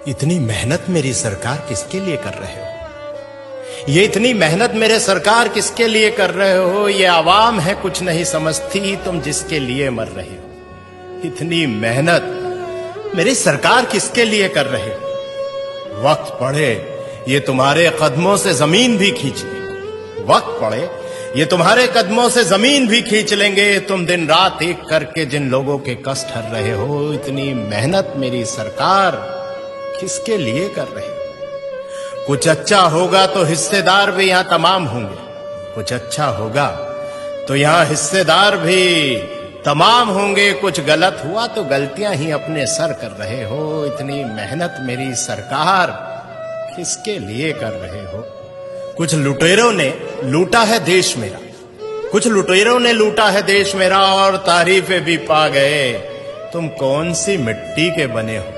इतनी मेहनत मेरी सरकार किसके लिए कर रहे हो? ये इतनी मेहनत मेरे सरकार किसके लिए कर रहे हो? ये आवाम है कुछ नहीं समझती, तुम जिसके लिए मर रहे हो। इतनी मेहनत मेरी सरकार किसके लिए कर रहे हो? वक्त पड़े ये तुम्हारे कदमों से जमीन भी खींच लेंगे। वक्त पड़े ये तुम्हारे कदमों से जमीन भी खींच लेंगे। तुम दिन रात एक करके जिन लोगों के कष्ट हर रहे हो, इतनी मेहनत मेरी सरकार किसके लिए कर रहे हो? कुछ अच्छा होगा तो हिस्सेदार भी यहां तमाम होंगे। कुछ अच्छा होगा तो यहां हिस्सेदार भी तमाम होंगे। कुछ गलत हुआ तो गलतियां ही अपने सर कर रहे हो। इतनी मेहनत मेरी सरकार किसके लिए कर रहे हो? कुछ लुटेरों ने लूटा है देश मेरा, कुछ लुटेरों ने लूटा है देश मेरा और तारीफें भी पा गए। तुम कौन सी मिट्टी के बने हो?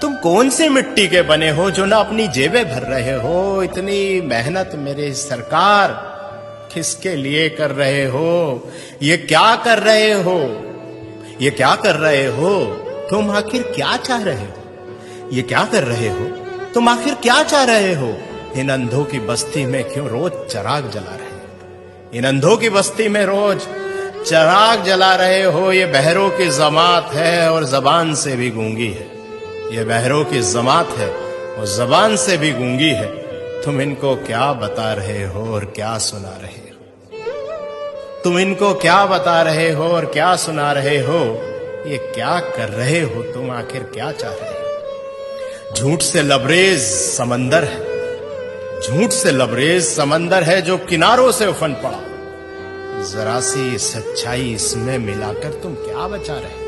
तुम कौन सी मिट्टी के बने हो जो ना अपनी जेबें भर रहे हो? इतनी मेहनत मेरे सरकार किसके लिए कर रहे हो? ये क्या कर रहे हो? ये क्या कर रहे हो? तुम आखिर क्या चाह रहे हो? ये क्या कर रहे हो? तुम आखिर क्या चाह रहे हो? इन अंधों की बस्ती में क्यों रोज चिराग जला रहे हो? इन अंधों की बस्ती में रोज चिराग जला रहे हो। ये बहरों की जमात है और जबान से भी गूंगी है। ये बहरों की जमात है और जबान से भी गूंगी है। तुम इनको क्या बता रहे हो और क्या सुना रहे हो? तुम इनको क्या बता रहे हो और क्या सुना रहे हो? ये क्या कर रहे हो? तुम आखिर क्या चाह रहे हो? झूठ से लबरेज समंदर है, झूठ से लबरेज समंदर है जो किनारों से उफन पड़ा। जरा सी सच्चाई इसमें मिलाकर तुम क्या बचा रहे हो?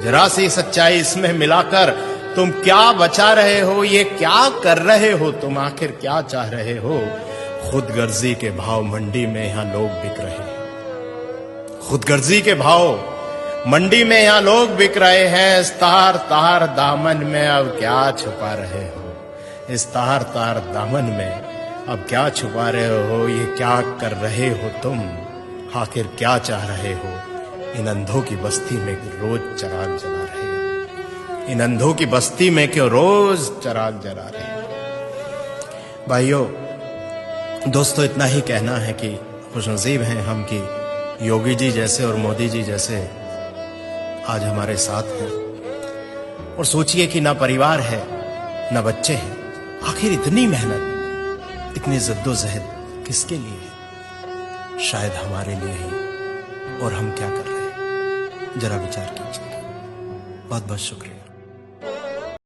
जरा सी सच्चाई इसमें मिलाकर तुम क्या बचा रहे हो? ये क्या कर रहे हो? तुम आखिर क्या चाह रहे हो? खुदगर्जी के भाव मंडी में यहां लोग बिक रहे हैं। खुदगर्जी के भाव मंडी में यहां लोग बिक रहे हैं। इस तार तार दामन में अब क्या छुपा रहे हो? इस तार तार दामन में अब क्या छुपा रहे हो? ये क्या कर रहे हो तुम? आखिर क्या चाह रहे हो? इन अंधों की बस्ती में रोज चिराग जला रहे हो। इन अंधों की बस्ती में क्यों रोज चिराग जला रहे हो? भाइयों दोस्तों, इतना ही कहना है कि खुशनसीब हैं हम कि योगी जी जैसे और मोदी जी जैसे आज हमारे साथ हैं। और सोचिए कि ना परिवार है ना बच्चे हैं, आखिर इतनी मेहनत इतनी जद्दोजहद किसके लिए है? शायद हमारे लिए ही। और हम क्या कर रहे हैं जरा विचार कीजिए। बहुत बहुत शुक्रिया।